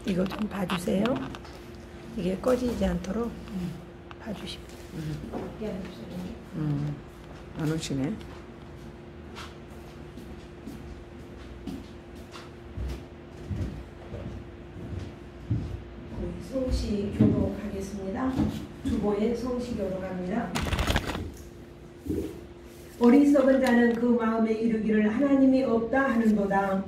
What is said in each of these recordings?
이거 좀 봐주세요. 이게 꺼지지 않도록 봐주시면 안 오시네. 성시 교독하겠습니다. 주보에 성시 교독합니다. 어리석은 자는 그 마음에 이르기를 하나님이 없다 하는도다.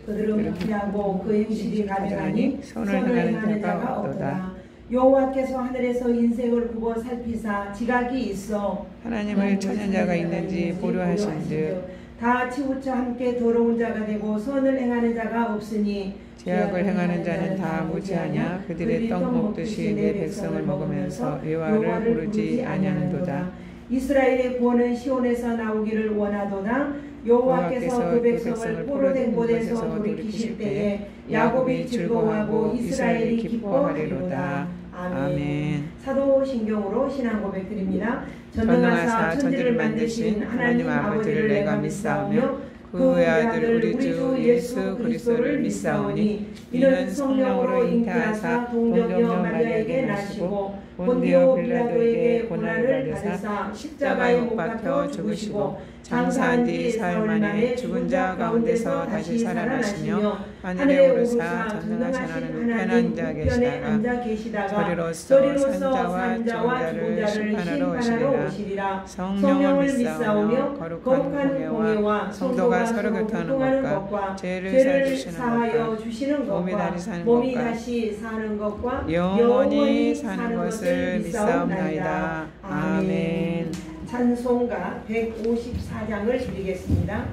그들은 무기하고 그 행실이 가증하니 선을 행하는 자가 없도다. 여호와께서 하늘에서 인생을 굽어 살피사 지각이 있어 하나님을 찾는 자가 있는지 보려 하신즉 다 치우쳐 함께 더러운 자가 되고 선을 행하는 자가 없으니 죄악을 행하는 자는 다 무지하냐. 그들의 떡 먹듯이 내 백성을 먹으면서 여호와를 부르지 아니하는도다. 이스라엘의 구원은 시온에서 나오기를 원하도다. 여호와께서 그 백성을 포로된 곳에서 돌이키실 때에 야곱이 즐거워하고 이스라엘이 기뻐하리로다. 아멘. 사도신경으로 신앙 고백드립니다. 전능하사 천지를 만드신 하나님 아버지를 내가 믿사오며 그 외아들 우리 주 예수 그리스도를 믿사오니 이는 성령으로 잉태하사 동정녀 마리아에게 나시고 본디오 빌라도에게 고난을 받으사 십자가에 못 박혀 죽으시고 장사한 뒤 사흘 만에 죽은 자 가운데서 다시 살아나시며 하늘에 오르사 전능하신 하나님 우편에 앉아 계시다가 저리로서 산자와 종자를 심판하러 오시리라. 성령을 믿사오며 거룩한 공예와 성도가 서로 교통하는 것과 죄를 사하여 주시는 것과 몸이 다시 사는 것과 영원히 사는 것을 믿사옵나이다. 아멘. 찬송가 154장을 드리겠습니다.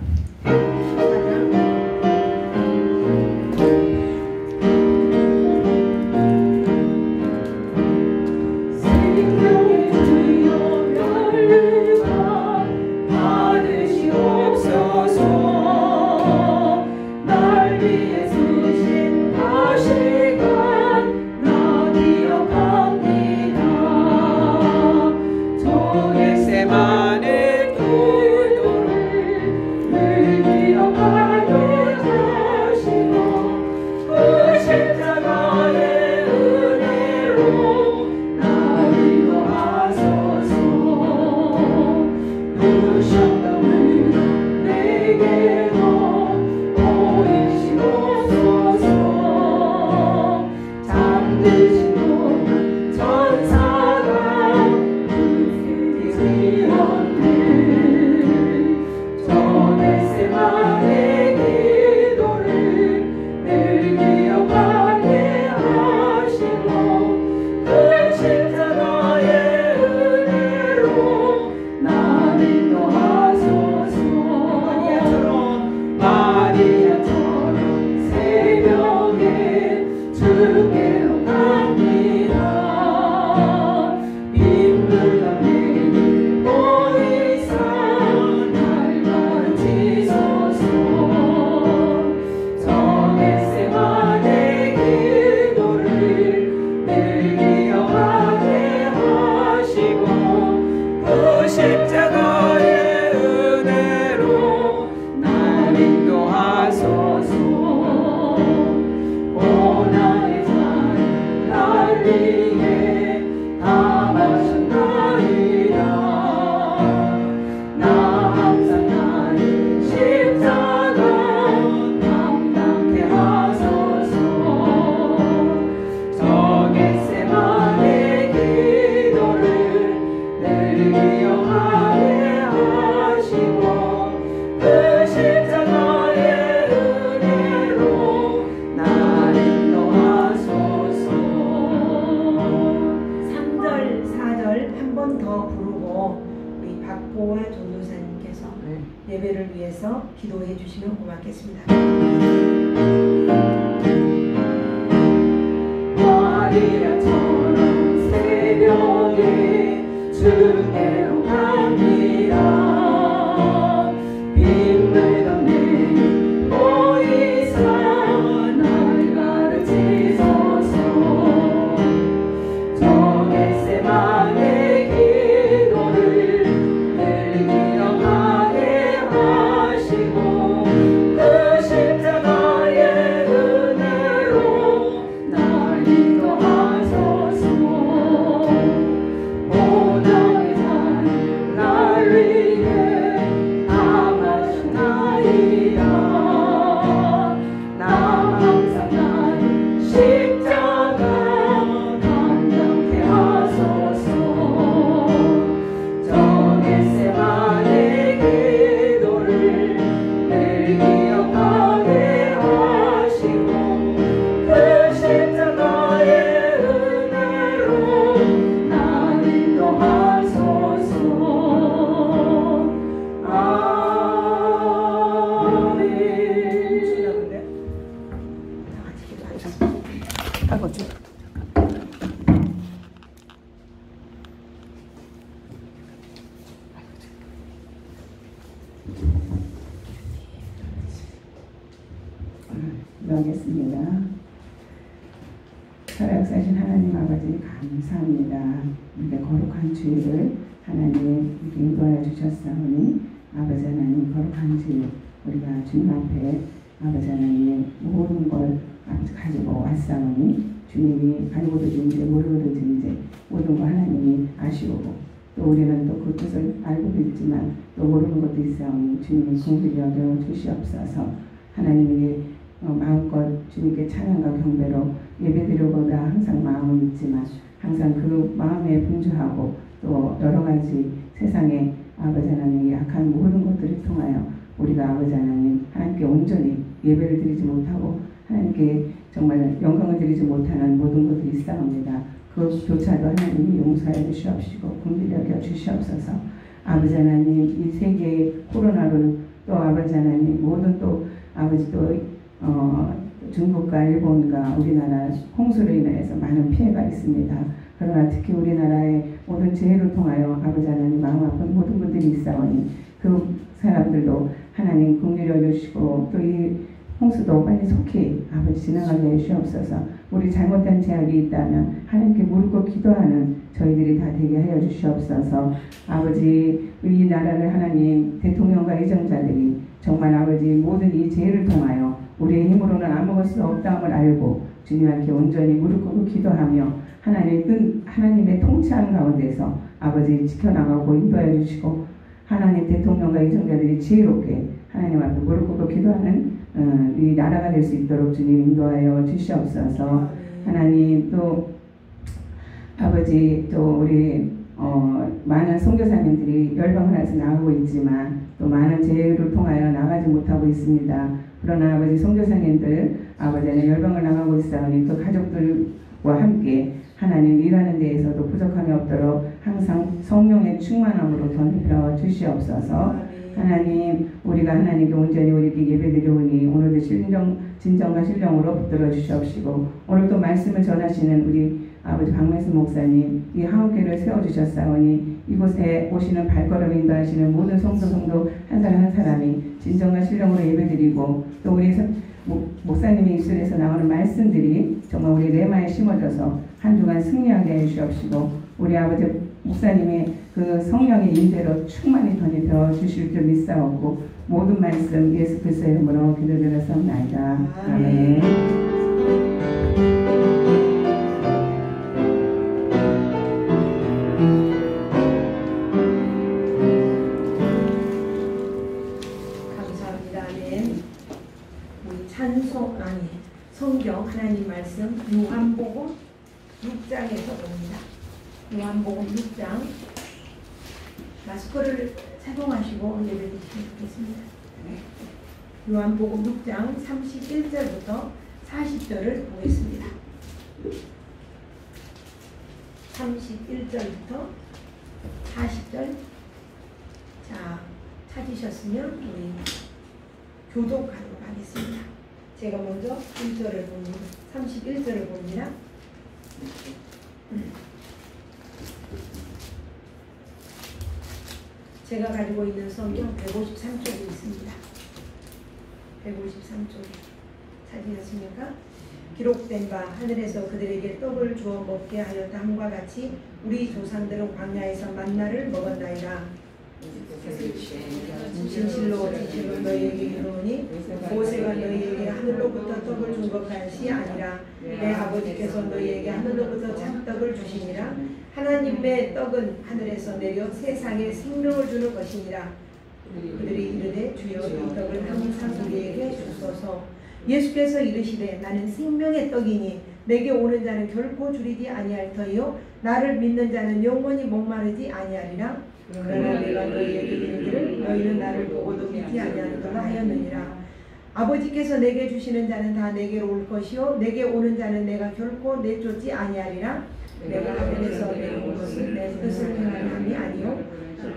예배를 위해서 기도해 주시면 고맙겠습니다. 마리아처럼 새벽에 주께로 갑니다. 빛내던 내 보이사 날 가르치소서. 저 겟세마네 기도를 늘 기억하게 하시고 그 십자가의 은혜로 기도하겠습니다. 살아역사하신 하나님 아버지 감사합니다. 이렇게 거룩한 주일을 하나님 이렇게 인도하여 주셨사오니 아버지 하나님 거룩한 주일 우리가 주님 앞에 아버지 하나님 모든 걸 가지고 왔사오니 주님이 알고든지 모르든지 모든 거 하나님이 아시고 또 우리는 또 그 뜻을 알고도 있지만 또 모르는 것도 있사오니 주님이 긍휼히 여겨 주시옵소서. 하나님이 마음껏 주님께 찬양과 경배로 예배드리고자 항상 마음은 있지만 항상 그 마음에 분주하고 또 여러 가지 세상에 아버지 하나님 약한 모든 것들을 통하여 우리가 아버지 하나님 하나님께 온전히 예배를 드리지 못하고 하나님께 정말 영광을 드리지 못하는 모든 것들이 있사옵니다. 그조차도 하나님이 용서해 주시옵시고 긍휼히 여겨 주시옵소서. 아버지 하나님 이 세계의 코로나를 또 아버지 하나님 모든 또 아버지 또 중국과 일본과 우리나라 홍수로 인해서 많은 피해가 있습니다. 그러나 특히 우리나라의 모든 재해를 통하여 아버지 하나님 마음 아픈 모든 분들이 있사오니 그 사람들도 하나님 긍휼히 여겨주시고 또 이 홍수도 빨리 속히 아버지 지나가게 해주시옵소서. 우리 잘못된 제약이 있다면 하나님께 무릎 기도하는 저희들이 다 되게 하여 주시옵소서. 아버지 이 나라를 하나님 대통령과 의정자들이 정말 아버지 모든 이 죄를 통하여 우리의 힘으로는 아무것도 수 없다함을 알고 주님께 온전히 무릎 꿇고 기도하며 하나님의 통치하는 가운데서 아버지 지켜나가고 인도해 주시고 하나님 대통령과 의정자들이 지혜롭게 하나님 앞에 무릎 꿇고 기도하는 이 나라가 될 수 있도록 주님 인도하여 주시옵소서. 하나님 또 아버지 또 우리 많은 선교사님들이 열방을 해서 나가고 있지만 또 많은 재해를 통하여 나가지 못하고 있습니다. 그러나 아버지 선교사님들 아버지는 열방을 나가고 있사오니 또 가족들과 함께 하나님 일하는 데에서도 부족함이 없도록 항상 성령의 충만함으로 덧입혀 주시옵소서. 하나님 우리가 하나님께 온전히 우리에게 예배드리오니 오늘도 진정과 신령으로 붙들어 주시옵시고 오늘도 말씀을 전하시는 우리 아버지 박매수 목사님 이 한옥교를 세워주셨사오니 이곳에 오시는 발걸음 인도하시는 모든 성도 한 사람 한 사람이 진정과 신령으로 예배드리고 또 우리 목사님의 입술에서 나오는 말씀들이 정말 우리 레마에 심어져서 한 주간 승리하게 해주시옵시고 우리 아버지 목사님의 그 성령의 인대로 충만히 덧입혀 주실 줄 믿사옵고 모든 말씀 예수 그리스도의 이름으로 기도드렸사옵나이다. 아멘. 감사합니다. 아멘. 우리 성경 하나님 말씀 요한복음 6장에서 봅니다. 요한복음 6장 마스크를 착용하시고 예배 드리시면 좋겠습니다. 요한복음 6장 31절부터 40절을 보겠습니다. 31절부터 40절. 자, 찾으셨으면 우리 교독하도록 하겠습니다. 제가 먼저 1절을 봅니다. 31절을 봅니다. 제가 가지고 있는 성경 153쪽이 있습니다. 153쪽에 찾으셨습니까? 기록된 바 하늘에서 그들에게 떡을 주어 먹게 하였다 함과 같이 우리 조상들은 광야에서 만나를 먹었나이다. 진실로 너희에게 이르노니 모세가 너희에게 하늘로부터 떡을 준 것 같이 아니라 내 아버지께서 너희에게 하늘로부터 참떡을 주시니라. 하나님의 떡은 하늘에서 내려 세상에 생명을 주는 것이니라. 그들이 이르되 주여 이 떡을 항상 우리에게 주소서. 예수께서 이르시되 나는 생명의 떡이니 내게 오는 자는 결코 줄이지 아니할 터이요 나를 믿는 자는 영원히 목마르지 아니하리라. 그러나 내가 너희에게 이르기를 너희는 나를 보고도 믿지 아니하노라 하였느니라. 아버지께서 내게 주시는 자는 다 내게로 올 것이요 내게 오는 자는 내가 결코 내쫓지 아니하리라. 내가 하늘에서 내려온 것은 내 뜻을 행하려 함이 아니요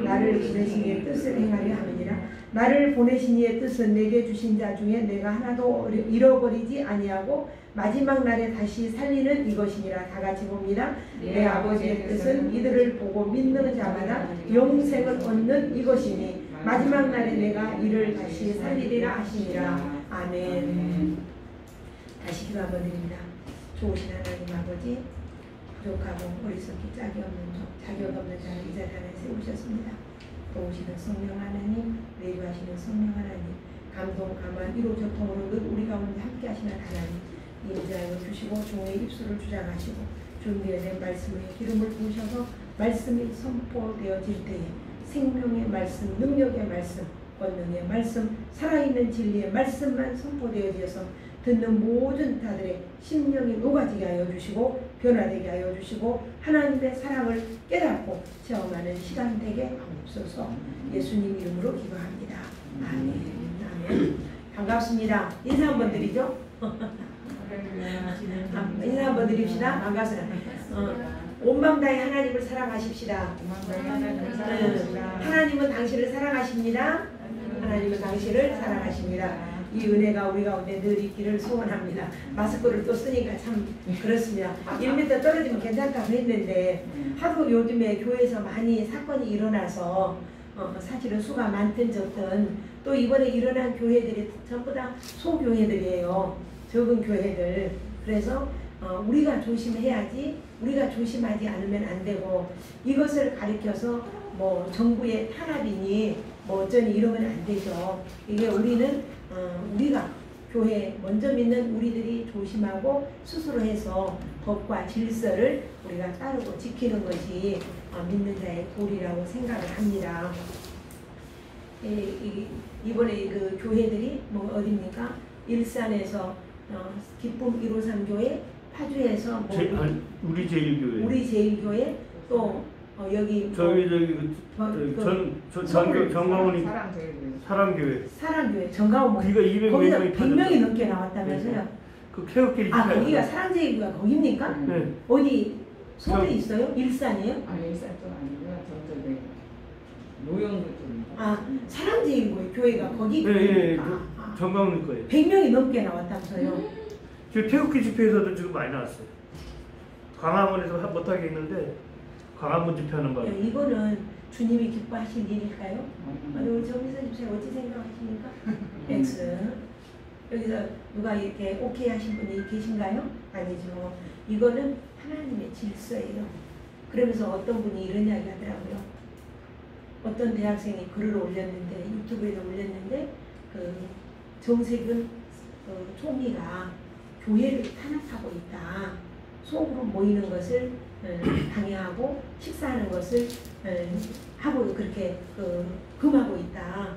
나를 보내신 이의 뜻을 행하려 함이니라. 나를 보내신 이의 뜻은 내게 주신 자 중에 내가 하나도 잃어버리지 아니하고 마지막 날에 다시 살리는 이것이니라. 다 같이 봅니다. 내 아버지의 뜻은 이들을 보고 믿는 자마다 영생을 얻는 이것이니 마지막 날에 내가 이를 다시 살리리라 하시니라. 아멘. 다시 기도 한번 드립니다. 좋으신 하나님 아버지, 부족하고 어리석기 짝이 없는 자격 없는 자를 이 자리에 세우셨습니다. 도우시는 성령 하나님, 내주하시는 성령 하나님, 감동, 감화, 위로, 교통으로 늘 우리 가운데 함께 하시는 하나님, 임재하여 주시고 종의 입술을 주장하시고 준비된 말씀에 기름을 부으셔서 말씀이 선포되어질 때에 생명의 말씀, 능력의 말씀, 권능의 말씀, 살아있는 진리의 말씀만 선포되어져서 듣는 모든 자들의 심령이 녹아지게 하여 주시고 변화되게 하여 주시고 하나님의 사랑을 깨닫고 체험하는 시간 되게 하옵소서. 예수님 이름으로 기도합니다. 아멘. 아멘. 반갑습니다. 인사 한번 드리죠. 인사 한번 드립시다. 반갑습니다. 온 마음 다해 하나님을 사랑하십시다. 하나님은 당신을 사랑하십니다. 하나님은 당신을 사랑하십니다. 이 은혜가 우리 가운데 늘 있기를 소원합니다. 마스크를 또 쓰니까 참 그렇습니다. 1m 떨어지면 괜찮다고 했는데 하도 요즘에 교회에서 많이 사건이 일어나서 사실은 수가 많든 적든 또 이번에 일어난 교회들이 전부 다 소교회들이에요. 적은 교회들. 그래서 우리가 조심해야지, 우리가 조심하지 않으면 안 되고, 이것을 가리켜서 뭐 정부의 탄압이니 뭐 어쩌니 이러면 안 되죠. 이게 우리는 우리가 교회 먼저 믿는 우리들이 조심하고 스스로 해서 법과 질서를 우리가 따르고 지키는 것이 믿는 자의 도리라고 생각을 합니다. 이번에 그 교회들이 뭐 어딥니까? 일산에서 기쁨 153 교회, 파주에서 뭐 우리 제일교회, 우리 제일교회, 또 여기 정가원이 사랑교회 정가원 거기가 거기서 100명이 넘게 나왔다면서요? 그 케어길 거기가 사랑제일교회가 거깁니까? 네. 어디 서울에 있어요? 일산이에요? 아니 일산 쪽 아니고요. 저쪽에 노영구 쪽입니다. 사랑제일교회 교회가 거기 네, 정가원 거예요. 100명이 넘게 나왔다면서요? 지금 태극기 집회에서도 지금 많이 나왔어요. 광화문에서 못하겠는데 광화문 집회하는 거. 이거는 주님이 기뻐하실 일일까요? 우리 정미선 집사님 어찌 생각하십니까? X. 여기서 누가 이렇게 오케이 하신 분이 계신가요? 아니죠. 이거는 하나님의 질서예요. 그러면서 어떤 분이 이런 이야기 하더라고요. 어떤 대학생이 글을 올렸는데, 유튜브에도 올렸는데, 그 정세균 총리가 교회를 탄압하고 있다. 속으로 모이는 것을 방해하고 식사하는 것을 하고 그렇게 금하고 있다.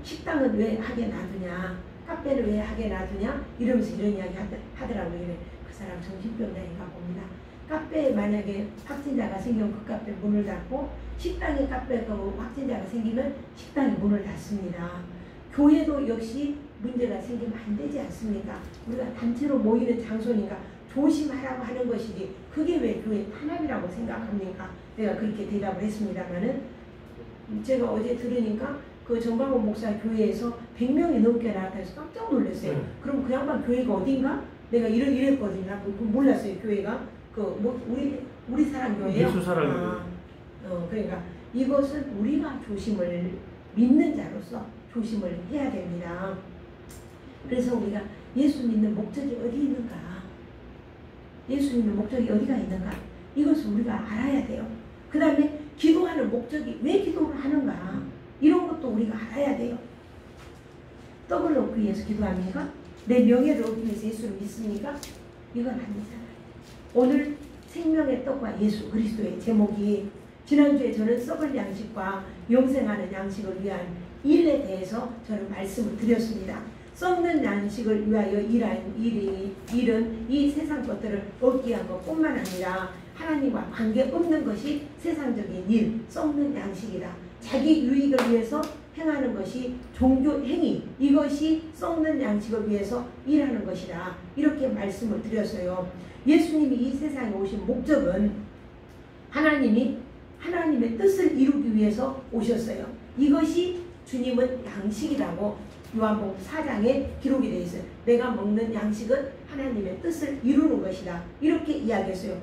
식당은 왜 하게 놔두냐, 카페를 왜 하게 놔두냐, 이러면서 이런 이야기 하더라고요. 그 사람 정신병자인가 봅니다. 카페에 만약에 확진자가 생기면 그 카페 문을 닫고, 식당에 카페가 확진자가 생기면 식당에 문을 닫습니다. 교회도 역시 문제가 생기면 안 되지 않습니까? 우리가 단체로 모이는 장소니까 조심하라고 하는 것이지, 그게 왜 교회 탄압이라고 생각합니까? 내가 그렇게 대답을 했습니다만은, 제가 어제 들으니까 그 정광훈 목사 교회에서 100명이 넘게 나왔다 해서 깜짝 놀랐어요. 그럼 그 양반 교회가 어딘가? 내가 이랬거든요. 몰랐어요. 교회가 우리 사랑교회요. 예수 사랑교회. 그러니까 이것은 우리가 조심을, 믿는 자로서 조심을 해야 됩니다. 그래서 우리가 예수 믿는 목적이 어디 있는가? 예수 믿는 목적이 어디가 있는가? 이것을 우리가 알아야 돼요. 그 다음에 기도하는 목적이 왜 기도를 하는가? 이런 것도 우리가 알아야 돼요. 떡을 얻기 위해서 기도합니까? 내 명예를 얻기 위해서 예수를 믿습니까? 이건 아니잖아요. 오늘 생명의 떡과 예수 그리스도의 제목이, 지난주에 저는 썩을 양식과 영생하는 양식을 위한 일에 대해서 저는 말씀을 드렸습니다. 썩는 양식을 위하여 일한 일은 이 세상 것들을 얻기 위한 것뿐만 아니라 하나님과 관계없는 것이 세상적인 일, 썩는 양식이다. 자기 유익을 위해서 행하는 것이 종교 행위, 이것이 썩는 양식을 위해서 일하는 것이다. 이렇게 말씀을 드렸어요. 예수님이 이 세상에 오신 목적은 하나님의 뜻을 이루기 위해서 오셨어요. 이것이 주님은 양식이라고 요한복음 4장에 기록이 되어 있어요. 내가 먹는 양식은 하나님의 뜻을 이루는 것이다. 이렇게 이야기했어요.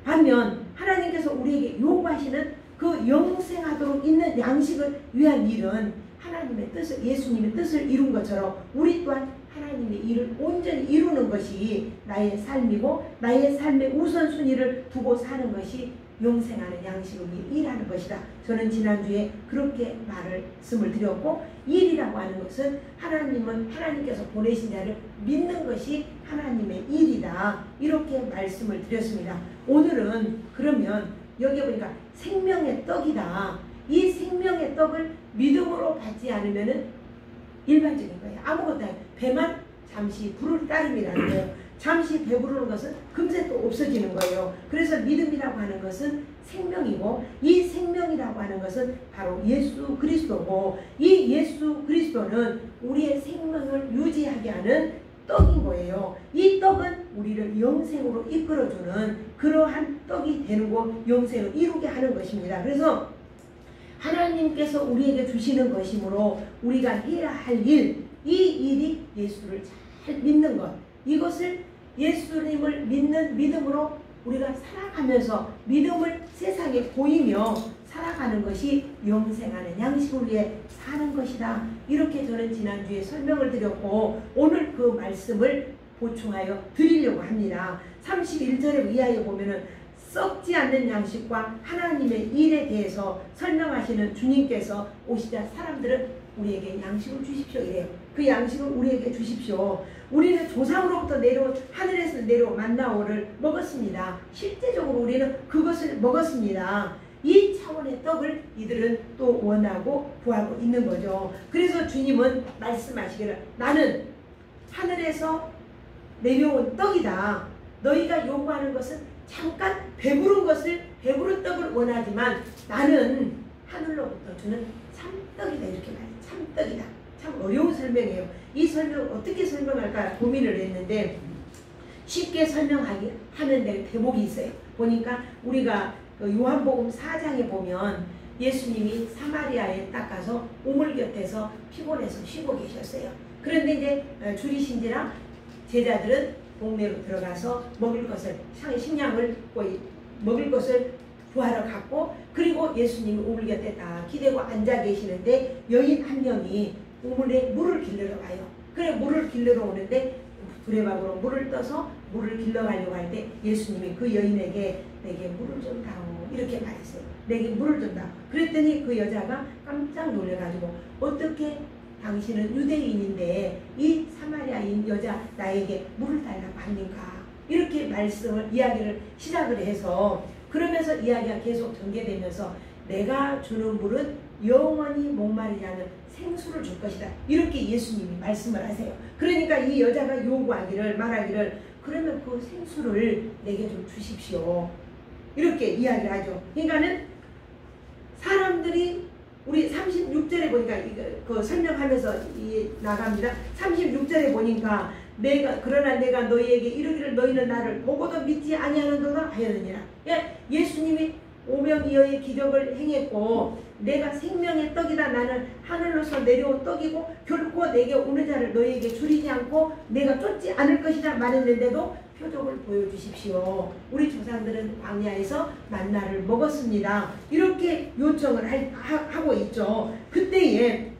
반면 하나님께서 우리에게 요구하시는 그 영생하도록 있는 양식을 위한 일은 하나님의 뜻을, 예수님의 뜻을 이룬 것처럼 우리 또한 하나님의 일을 온전히 이루는 것이 나의 삶이고 나의 삶의 우선순위를 두고 사는 것이 영생하는 양식을 위해 일하는 것이다. 저는 지난주에 그렇게 말씀을 드렸고, 일이라고 하는 것은 하나님께서 보내신 자를 믿는 것이 하나님의 일이다. 이렇게 말씀을 드렸습니다. 오늘은 그러면 여기 보니까 생명의 떡이다. 이 생명의 떡을 믿음으로 받지 않으면은 일반적인 거예요. 아무것도 아니에요. 배만 잠시 부를 따름이라는 거예요. 잠시 배부르는 것은 금세 또 없어지는 거예요. 그래서 믿음이라고 하는 것은 생명이고, 이 생명이라고 하는 것은 바로 예수 그리스도고, 이 예수 그리스도는 우리의 생명을 유지하게 하는 떡인 거예요. 이 떡은 우리를 영생으로 이끌어주는 그러한 떡이 되는 거, 영생을 이루게 하는 것입니다. 그래서 하나님께서 우리에게 주시는 것이므로 우리가 해야 할 일, 이 일이 예수를 잘 믿는 것, 이것을 예수님을 믿는 믿음으로 우리가 살아가면서 믿음을 세상에 보이며 살아가는 것이 영생하는 양식을 위해 사는 것이다. 이렇게 저는 지난주에 설명을 드렸고, 오늘 그 말씀을 보충하여 드리려고 합니다. 31절에 이하에 보면은 썩지 않는 양식과 하나님의 일에 대해서 설명하시는 주님께서 오시자 사람들은 우리에게 양식을 주십시오 이래요. 그 양식을 우리에게 주십시오. 우리는 조상으로부터 내려온, 하늘에서 내려온 만나오를 먹었습니다. 실제적으로 우리는 그것을 먹었습니다. 이 차원의 떡을 이들은 또 원하고 구하고 있는 거죠. 그래서 주님은 말씀하시기를, 나는 하늘에서 내려온 떡이다. 너희가 요구하는 것은 잠깐 배부른 떡을 원하지만 나는 하늘로부터 주는 참떡이다. 이렇게 말해요. 참떡이다. 참 어려운 설명이에요. 이 설명을 어떻게 설명할까 고민을 했는데, 쉽게 설명하는데 대목이 있어요. 보니까 우리가 요한복음 4장에 보면 예수님이 사마리아에 딱 가서 우물 곁에서 피곤해서 쉬고 계셨어요. 그런데 이제 줄이신지라 제자들은 동네로 들어가서 먹을 것을, 식량을 먹을 것을 구하러 갔고, 그리고 예수님이 우물 곁에 딱 기대고 앉아 계시는데 여인 한 명이 우물에 물을 길러러 와요. 그래 물을 길러러 오는데 두레박으로 물을 떠서 물을 길러가려고 할 때 예수님이 그 여인에게 내게 물을 좀 다오 이렇게 말했어요. 내게 물을 좀 다오. 그랬더니 그 여자가 깜짝 놀래가지고, 어떻게 당신은 유대인인데 이 사마리아인 여자 나에게 물을 달라고 합니까? 이렇게 이야기를 시작을 해서, 그러면서 이야기가 계속 전개되면서 내가 주는 물은 영원히 목마르지 않은 생수를 줄 것이다. 이렇게 예수님이 말씀을 하세요. 그러니까 이 여자가 말하기를 그러면 그 생수를 내게 좀 주십시오. 이렇게 이야기를 하죠. 그러니까는 사람들이 우리 36절에 보니까 그 설명하면서 나갑니다. 36절에 보니까 그러나 내가 너희에게 이르기를 너희는 나를 보고도 믿지 아니하는도다 하였느니라. 예수님이 오병이어의 기적을 행했고, 내가 생명의 떡이다. 나는 하늘로서 내려온 떡이고 결코 내게 오는 자를 너희에게 줄이지 않고 내가 쫓지 않을 것이다 말했는데도 표적을 보여주십시오. 우리 조상들은 광야에서 만나를 먹었습니다. 이렇게 요청을 하고 있죠. 그때에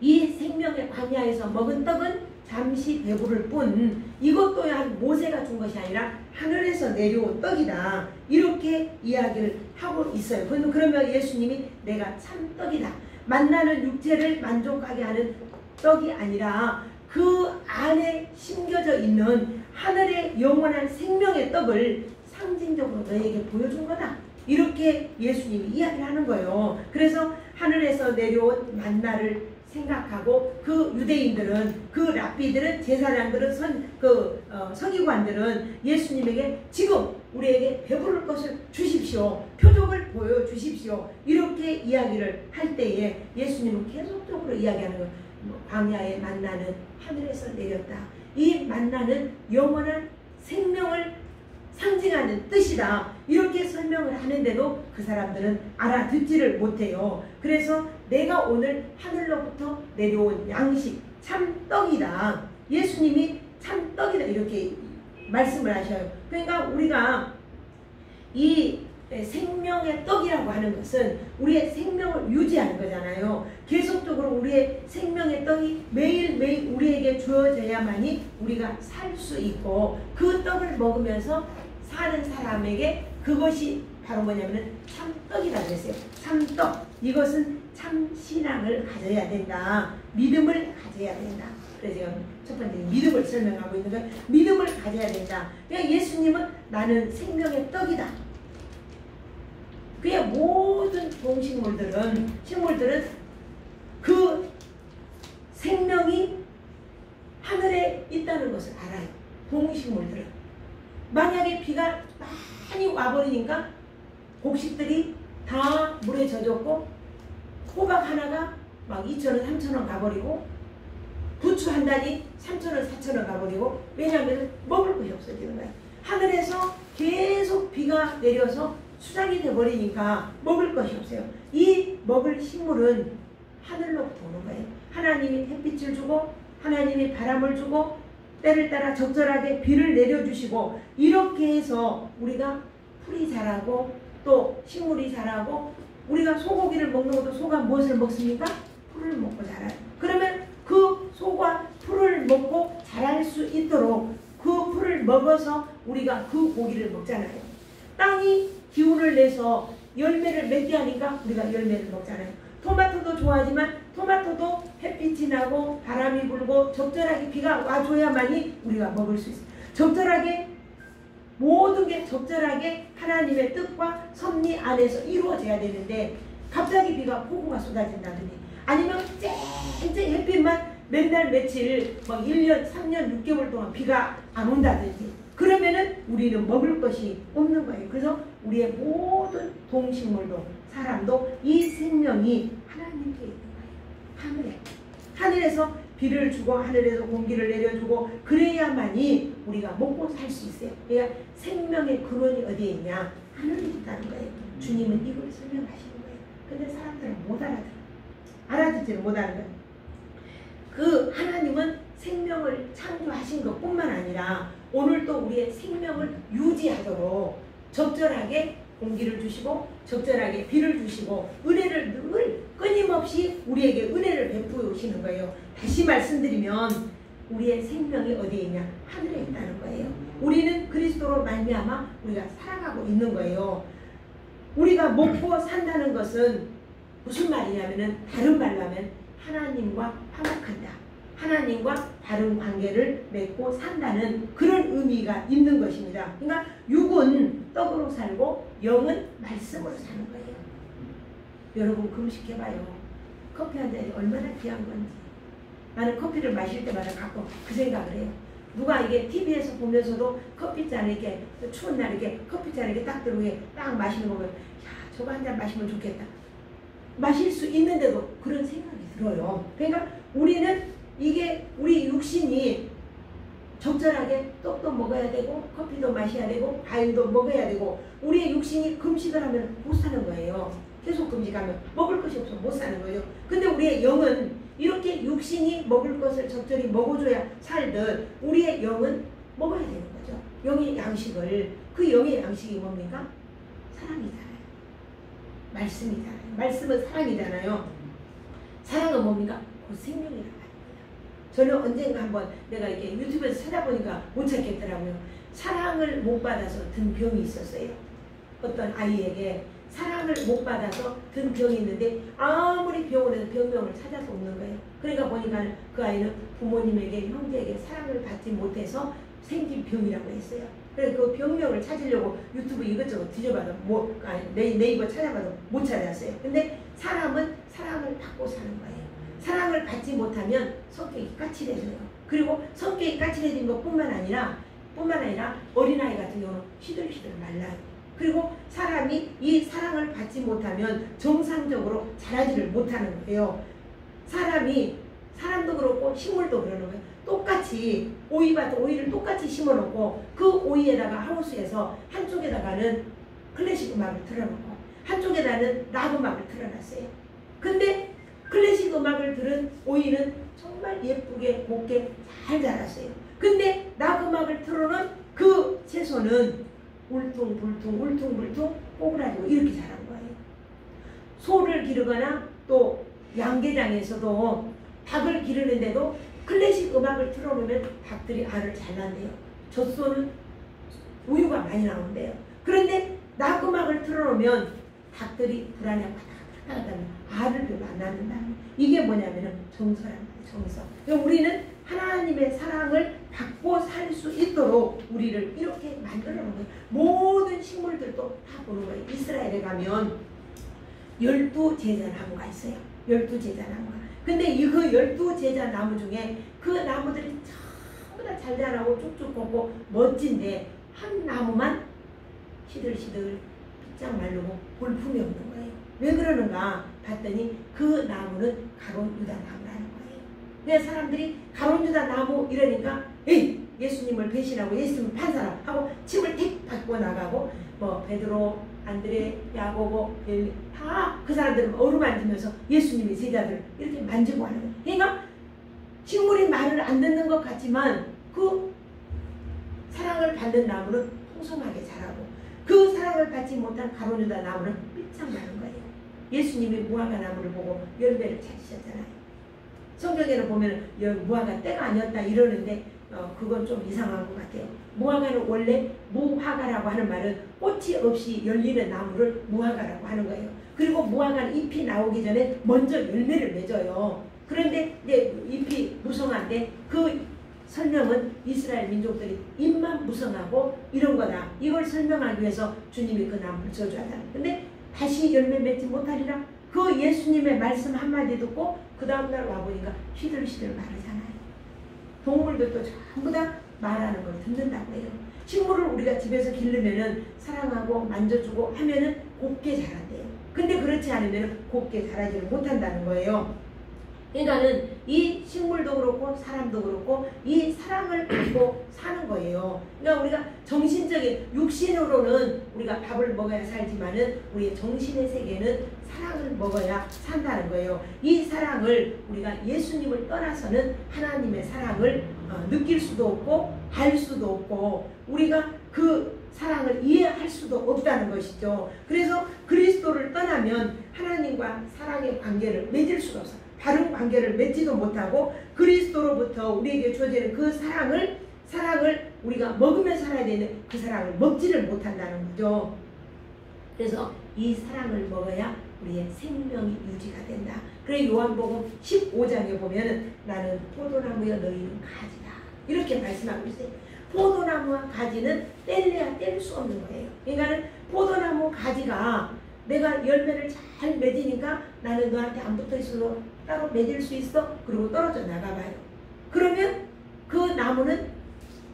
이 생명의 광야에서 먹은 떡은 잠시 배부를 뿐, 이것 또한 모세가 준 것이 아니라 하늘에서 내려온 떡이다. 이렇게 이야기를 하고 있어요. 그러면 예수님이 내가 참떡이다. 만나는 육체를 만족하게 하는 떡이 아니라 그 안에 심겨져 있는 하늘의 영원한 생명의 떡을 상징적으로 너에게 보여준 거다. 이렇게 예수님이 이야기를 하는 거예요. 그래서 하늘에서 내려온 만나를 생각하고 그 유대인들은, 그 랍비들은, 제사장들은, 서기관들은 예수님에게 지금 우리에게 배부를 것을 주십시오. 표적을 보여주십시오. 이렇게 이야기를 할 때에 예수님은 계속적으로 이야기하는 거예요. 광야의 만나는 하늘에서 내렸다. 이 만나는 영원한 생명을 상징하는 뜻이다. 이렇게 설명을 하는데도 그 사람들은 알아듣지를 못해요. 그래서 내가 오늘 하늘로부터 내려온 양식, 참떡이다. 예수님이 참떡이다. 이렇게 말씀을 하셔요. 그러니까 우리가 이 생명의 떡이라고 하는 것은 우리의 생명을 유지하는 거잖아요. 계속적으로 우리의 생명의 떡이 매일매일 우리에게 주어져야만이 우리가 살 수 있고, 그 떡을 먹으면서 사는 사람에게 그것이 바로 뭐냐면 참떡이라고 했어요. 참떡. 이것은 참 신앙을 가져야 된다. 믿음을 가져야 된다. 그래서 제가 첫 번째 믿음을 설명하고 있는 거예요. 믿음을 가져야 된다. 그러니까 예수님은 나는 생명의 떡이다. 그의 모든 식물들은 그 생명이 하늘에 있다는 것을 알아요. 동식물들은. 만약에 비가 많이 와버리니까 곡식들이 다 물에 젖었고, 호박 하나가 막 2,000원, 3,000원 가버리고, 부추 한 단이 3,000원, 4,000원 가버리고, 왜냐하면 먹을 것이 없어지는 거예요. 하늘에서 계속 비가 내려서 수작이 돼버리니까 먹을 것이 없어요. 이 먹을 식물은 하늘로부터 오는 거예요. 하나님이 햇빛을 주고, 하나님이 바람을 주고, 때를 따라 적절하게 비를 내려주시고, 이렇게 해서 우리가 풀이 자라고 또 식물이 자라고, 우리가 소고기를 먹는 것도 소가 무엇을 먹습니까? 풀을 먹고 자라요. 그러면 그 소가 풀을 먹고 자랄 수 있도록 그 풀을 먹어서 우리가 그 고기를 먹잖아요. 땅이 기운을 내서 열매를 맺게 하니까 우리가 열매를 먹잖아요. 토마토도 좋아하지만 토마토도 햇빛이 나고 바람이 불고 적절하게 비가 와줘야만이 우리가 먹을 수 있어요. 적절하게 모든 게 적절하게 하나님의 뜻과 섭리 안에서 이루어져야 되는데, 갑자기 비가 폭우가 쏟아진다든지, 아니면 쨍쨍 햇빛만 맨날 며칠 막 1년, 3년, 6개월 동안 비가 안 온다든지, 그러면은 우리는 먹을 것이 없는 거예요. 그래서 우리의 모든 동식물도 사람도 이 생명이 하나님께 있는 거예요. 하늘에서 비를 주고 하늘에서 공기를 내려주고, 그래야만이 우리가 먹고 살 수 있어요. 그러니까 생명의 근원이 어디에 있냐? 하늘에 있다는 거예요. 주님은 이걸 설명하시는 거예요. 근데 사람들은 못 알아듣지를 못하는 거예요. 그 하나님은 생명을 창조하신 것뿐만 아니라 오늘 또 우리의 생명을 유지하도록 적절하게 공기를 주시고 적절하게 비를 주시고 은혜를 늘 끊임없이 우리에게 은혜를 베푸시는 거예요. 다시 말씀드리면 우리의 생명이 어디에 있냐? 하늘에 있다는 거예요. 우리는 그리스도로 말미암아 우리가 살아가고 있는 거예요. 우리가 먹고 산다는 것은 무슨 말이냐면은, 다른 말로 하면 하나님과 화목한다, 하나님과 바른 관계를 맺고 산다는 그런 의미가 있는 것입니다. 그러니까 육은 떡으로 살고 영은 말씀으로 사는 거예요. 여러분 금식해봐요. 커피 한 잔이 얼마나 귀한 건지. 나는 커피를 마실 때마다 가끔 그 생각을 해요. 누가 이게 TV에서 보면서도 커피잔을 이렇게 추운 날 이렇게 커피잔을 이렇게 딱 들고 딱 마시는 거 보면, 야, 저거 한 잔 마시면 좋겠다. 마실 수 있는데도 그런 생각이 들어요. 그러니까 우리는 이게 우리 육신이 적절하게 떡도 먹어야 되고 커피도 마셔야 되고 과일도 먹어야 되고, 우리의 육신이 금식을 하면 못 사는 거예요. 계속 금식하면 먹을 것이 없어 못 사는 거예요. 근데 우리의 영은 이렇게 육신이 먹을 것을 적절히 먹어줘야 살듯 우리의 영은 먹어야 되는 거죠. 영의 양식을. 그 영의 양식이 뭡니까? 사랑이잖아요. 말씀이잖아요. 말씀은 사랑이잖아요. 사랑은 뭡니까? 곧 생명이란 말입니다. 저는 언젠가 한번 내가 이렇게 유튜브에서 찾아보니까 못 찾겠더라고요. 사랑을 못 받아서 든 병이 있었어요. 어떤 아이에게 사랑을 못 받아서 든 병이 있는데 아무리 병원에서 병명을 찾아서 없는 거예요. 그러니까 보니까 그 아이는 부모님에게, 형제에게 사랑을 받지 못해서 생긴 병이라고 했어요. 그래서 그 병명을 찾으려고 유튜브 이것저것 뒤져봐도 네이버 찾아봐도 못 찾았어요. 근데 사람은 사랑을 받고 사는 거예요. 사랑을 받지 못하면 성격이 까칠해져요. 그리고 성격이 까칠해진 것뿐만 아니라 어린아이 같은 경우는 시들시들 말라요. 그리고 사람이 이 사랑을 받지 못하면 정상적으로 자라지를 못하는 거예요. 사람도 그렇고 식물도 그러는 거예요. 똑같이 오이밭에 오이를 똑같이 심어놓고 그 오이에다가 하우스에서 한쪽에다가는 클래식 음악을 틀어놓고 한쪽에다는 락 음악을 틀어놨어요. 근데 클래식 음악을 들은 오이는 정말 예쁘게 곱게 잘 자랐어요. 근데 락 음악을 틀어놓은 그 채소는 울퉁불퉁 꼬부라지고 이렇게 자란 거예요. 소를 기르거나 또 양계장에서도 닭을 기르는데도 클래식 음악을 틀어놓으면 닭들이 알을 잘 낳는데요. 젖소는 우유가 많이 나온대요. 그런데 낙음악을 틀어놓으면 닭들이 불안해하고 하다면 알을 별로 안 낳는다. 이게 뭐냐면은 정서란 말이에요. 정서. 그러니까 우리는 하나님의 사랑을 받고 살 수 있도록 우리를 이렇게 만들어 놓은 거예요. 모든 식물들도 다 보는 거예요. 이스라엘에 가면 12제자나무가 있어요. 12제자나무가. 근데 그 12제자나무 중에 그 나무들이 전부 다 잘 자라고 쭉쭉 뻗고 멋진데 한 나무만 시들시들 빗장 마르고 볼품이 없는 거예요. 왜 그러는가 봤더니 그 나무는 가론 유다 나무라는 거예요. 왜 사람들이 가론 유다 나무 이러니까 에이 예수님을 배신하고 예수님을 판사라 하고 침을 택 받고 나가고 뭐 베드로, 안드레, 야고보, 다 그 사람들은 어루만지면서 예수님의 제자들 이렇게 만지고 하는 거예요. 그러니까 식물이 말을 안 듣는 것 같지만 그 사랑을 받는 나무는 풍성하게 자라고 그 사랑을 받지 못한 가론 유다 나무는 삐창 나는 거예요. 예수님이 무화과 나무를 보고 열매를 찾으셨잖아요. 성경에는 보면 무화과 때가 아니었다 이러는데 그건 좀 이상한 것 같아요. 무화과는 원래 무화과라고 하는 말은 꽃이 없이 열리는 나무를 무화과라고 하는 거예요. 그리고 무화과는 잎이 나오기 전에 먼저 열매를 맺어요. 그런데 이제 잎이 무성한데 그 설명은 이스라엘 민족들이 잎만 무성하고 이런 거다. 이걸 설명하기 위해서 주님이 그 나무를 저주하다. 근데 다시 열매 맺지 못하리라. 그 예수님의 말씀 한마디 듣고 그 다음날 와보니까 시들시들 마르잖아요. 동물들도 전부 다 말하는 걸 듣는다고 해요. 식물을 우리가 집에서 기르면은 사랑하고 만져주고 하면은 곱게 자란대요. 근데 그렇지 않으면 곱게 자라지를 못한다는 거예요. 그러니까는 이 식물도 그렇고 사람도 그렇고 이 사랑을 받고 사는 거예요. 그러니까 우리가 정신적인 육신으로는 우리가 밥을 먹어야 살지만은 우리의 정신의 세계는 사랑을 먹어야 산다는 거예요. 이 사랑을 우리가 예수님을 떠나서는 하나님의 사랑을 느낄 수도 없고 알 수도 없고 우리가 그 사랑을 이해할 수도 없다는 것이죠. 그래서 그리스도를 떠나면 하나님과 사랑의 관계를 맺을 수가 없어요. 바른 관계를 맺지도 못하고 그리스도로부터 우리에게 주어지는 그 사랑을 우리가 먹으며 살아야 되는데 그 사랑을 먹지를 못한다는 거죠. 그래서 이 사랑을 먹어야 우리의 생명이 유지가 된다. 그래 요한복음 15장에 보면은 나는 포도나무여 너희는 가지다. 이렇게 말씀하고 있어요. 포도나무와 가지는 뗄래야 뗄 수 없는 거예요. 그러니까는 포도나무 가지가 내가 열매를 잘 맺으니까 나는 너한테 안 붙어 있어도 따로 맺을 수 있어. 그리고 떨어져 나가봐요. 그러면 그 나무는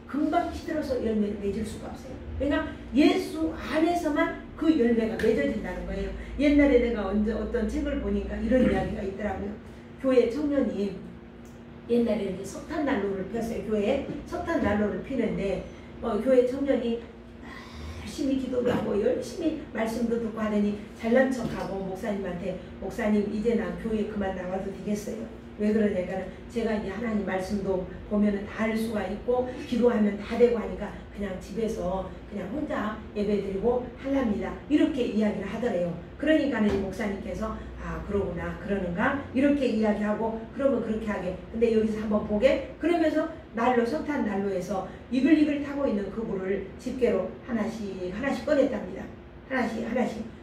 금방 시들어서 열매를 맺을 수가 없어요. 그러니까 예수 안에서만 그 열매가 맺어진다는 거예요. 옛날에 내가 어떤 책을 보니까 이런 이야기가 있더라고요. 교회 청년이 옛날에 이제 석탄난로를 폈어요. 교회에 석탄난로를 피는데 교회 청년이 열심히 기도도 하고 열심히 말씀도 듣고 하더니 잘난 척하고 목사님한테 목사님 이제 나 교회 그만 나와도 되겠어요. 왜 그러냐니까 제가 이제 하나님 말씀도 보면은 다 알 수가 있고 기도하면 다 되고 하니까 그냥 집에서 그냥 혼자 예배드리고 하랍니다. 이렇게 이야기를 하더래요. 그러니까는 목사님께서 아 그러구나 그러는가 이렇게 이야기하고 그러면 그렇게 하게. 근데 여기서 한번 보게 그러면서 난로 석탄 난로에서 이글이글 타고 있는 그 불을 집게로 하나씩 꺼냈답니다. 하나씩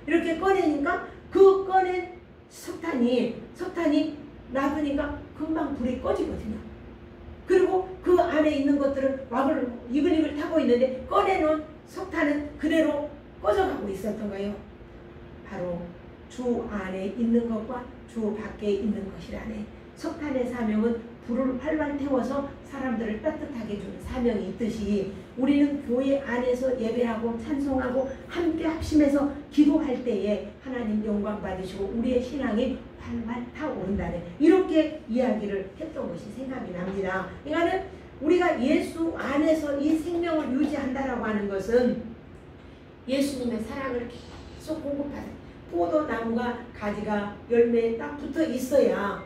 이렇게 꺼내니까 그 꺼낸 석탄이 놔두니까 금방 불이 꺼지거든요. 그리고 그 안에 있는 것들은 왁을 이글이글 타고 있는데 꺼내놓은 석탄은 그대로 꺼져가고 있었던 거예요. 바로 주 안에 있는 것과 주 밖에 있는 것이라네. 석탄의 사명은 불을 활활 태워서 사람들을 따뜻하게 주는 사명이 있듯이 우리는 교회 안에서 예배하고 찬송하고 함께 합심해서 기도할 때에 하나님 영광 받으시고 우리의 신앙이 활활 타오른다네. 이렇게 이야기를 했던 것이 생각이 납니다. 그러니까는 우리가 예수 안에서 이 생명을 유지한다라고 하는 것은 예수님의 사랑을 계속 공급하는 포도나무가 가지가 열매에 딱 붙어 있어야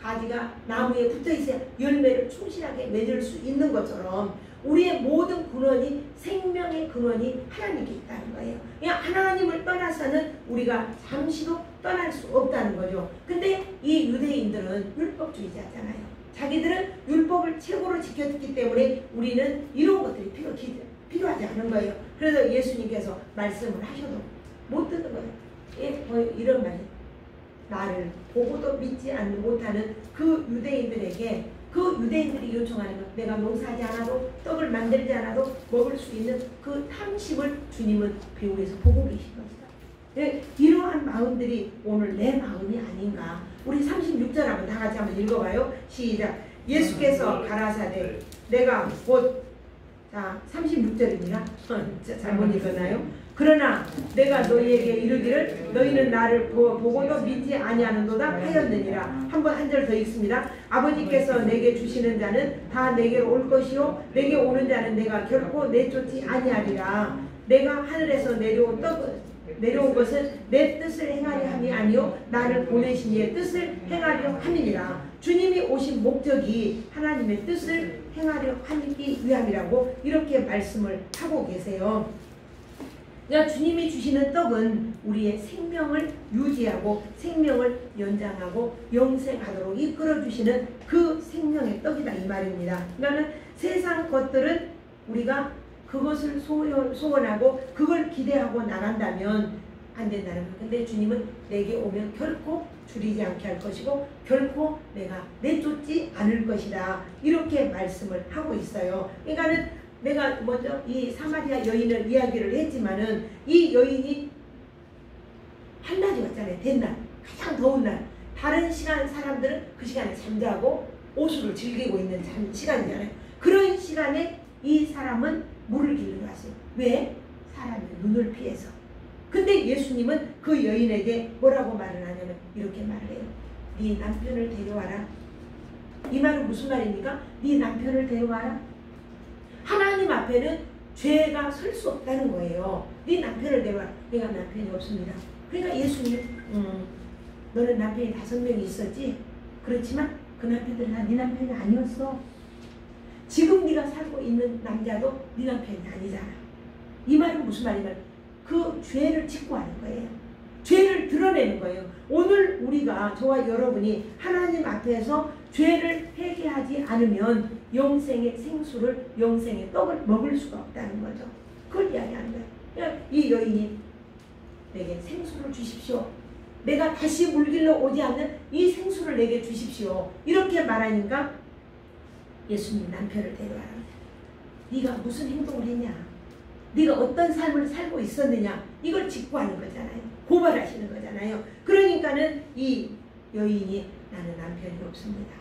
가지가 나무에 붙어 있어야 열매를 충실하게 맺을 수 있는 것처럼 우리의 모든 근원이 생명의 근원이 하나님께 있다는 거예요. 그냥 하나님을 떠나서는 우리가 잠시도 떠날 수 없다는 거죠. 근데 이 유대인들은 율법주의자잖아요. 자기들은 율법을 최고로 지켰기 때문에 우리는 이런 것들이 필요하지 않은 거예요. 그래서 예수님께서 말씀을 하셔도 못 듣는 거예요. 이런 말이 나를 보고도 믿지 못하는 그 유대인들에게 그 유대인들이 요청하는 것, 내가 농사하지 않아도 떡을 만들지 않아도 먹을 수 있는 그 탐심을 주님은 배후에서 보고 계신 것이다. 이러한 마음들이 오늘 내 마음이 아닌가. 우리 36절 한번 다 같이 한번 읽어봐요. 시작. 예수께서 가라사대 내가 곧, 자 36절입니다. 잘못 읽었나요? 그러나 내가 너희에게 이르기를 너희는 나를 보고도 믿지 아니하는도다 하였느니라. 한번 한 절 더 읽습니다. 아버지께서 내게 주시는 자는 다 내게로 올 것이요 내게 오는 자는 내가 결코 내쫓지 아니하리라. 내가 하늘에서 내려온 것은 내 뜻을 행하려 함이 아니요 나를 보내신 이의 뜻을 행하려 함이니라. 주님이 오신 목적이 하나님의 뜻을 행하려 하기 위함이라고 이렇게 말씀을 하고 계세요. 그러니까 주님이 주시는 떡은 우리의 생명을 유지하고 생명을 연장하고 영생하도록 이끌어주시는 그 생명의 떡이다 이 말입니다. 그러니까 세상 것들은 우리가 그것을 소원하고 그걸 기대하고 나간다면 안 된다는 거예요. 근데 주님은 내게 오면 결코 줄이지 않게 할 것이고 결코 내가 내쫓지 않을 것이다. 이렇게 말씀을 하고 있어요. 그러니까는 내가 먼저 이 사마리아 여인을 이야기를 했지만은 이 여인이 한낮이 왔잖아요. 된날, 가장 더운 날. 다른 시간 사람들은 그 시간에 잠자고 오수를 즐기고 있는 시간이잖아요. 그런 시간에 이 사람은 물을 길러 왔어요. 왜? 사람의 눈을 피해서. 근데 예수님은 그 여인에게 뭐라고 말을 하냐면 이렇게 말을 해요. 네 남편을 데려와라. 이 말은 무슨 말입니까? 네 남편을 데려와라. 하나님 앞에는 죄가 설 수 없다는 거예요. 네 남편을 데려와. 내가 남편이 없습니다. 그러니까 예수님 너는 남편이 5명이 있었지? 그렇지만 그 남편들은 다 네 남편이 아니었어. 지금 네가 살고 있는 남자도 네 남편이 아니잖아. 이 말은 무슨 말이냐면 그 죄를 직구하는 거예요. 죄를 드러내는 거예요. 오늘 우리가 저와 여러분이 하나님 앞에서 죄를 회개하지 않으면 영생의 생수를 영생의 떡을 먹을 수가 없다는 거죠. 그걸 이야기하는 거예요. 그러니까 이 여인이 내게 생수를 주십시오. 내가 다시 물길로 오지 않는 이 생수를 내게 주십시오. 이렇게 말하니까 예수님 남편을 데려와라. 네가 무슨 행동을 했냐? 네가 어떤 삶을 살고 있었느냐? 이걸 직구하는 거잖아요. 고발하시는 거잖아요. 그러니까는 이 여인이 나는 남편이 없습니다.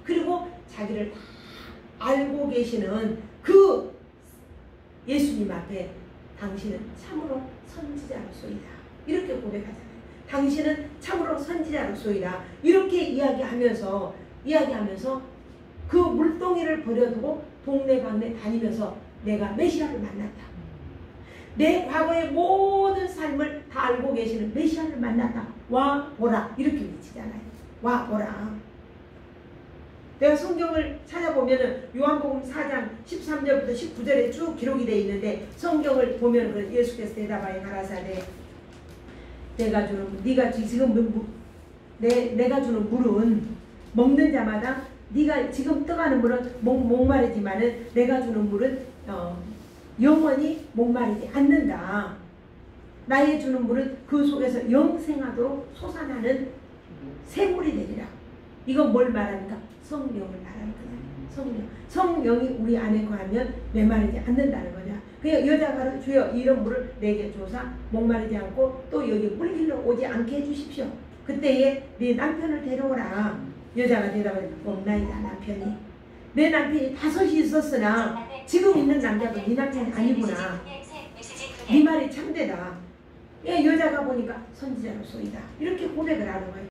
그리고 자기를 다 알고 계시는 그 예수님 앞에 당신은 참으로 선지자로소이다. 이렇게 고백하잖아요. 당신은 참으로 선지자로소이다. 이렇게 이야기하면서 그 물동이를 버려두고 동네방네 다니면서 내가 메시아를 만났다. 내 과거의 모든 삶을 다 알고 계시는 메시아를 만났다. 와 보라. 이렇게 외치잖아요. 와 보라. 내가 성경을 찾아보면은 요한복음 4장 13절부터 19절에 쭉 기록이 되어 있는데 성경을 보면 예수께서 대답하여 가라사대 내가 주는 네가 지금 내가 주는 물은 먹는 자마다 네가 지금 떠가는 물은 목마르지만은 내가 주는 물은 영원히 목마르지 않는다. 나의 주는 물은 그 속에서 영생하도록 솟아나는 샘물이 되리라. 이건 뭘 말합니까? 성령을 말하는 거야. 성령이 우리 안에 거하면 메마르지 않는다는 거냐. 그냥 여자가 주여 이런 물을 내게 줘서 목마르지 않고 또 여기 물길로 오지 않게 해주십시오. 그때에 네 남편을 데려오라. 여자가 대답하되 없나이다 남편이. 내 남편이 5이 있었으나 지금 있는 남자도 네 남편이 아니구나. 네 말이 참되다. 여자가 보니까 선지자로소이다. 이렇게 고백을 하는 거예요.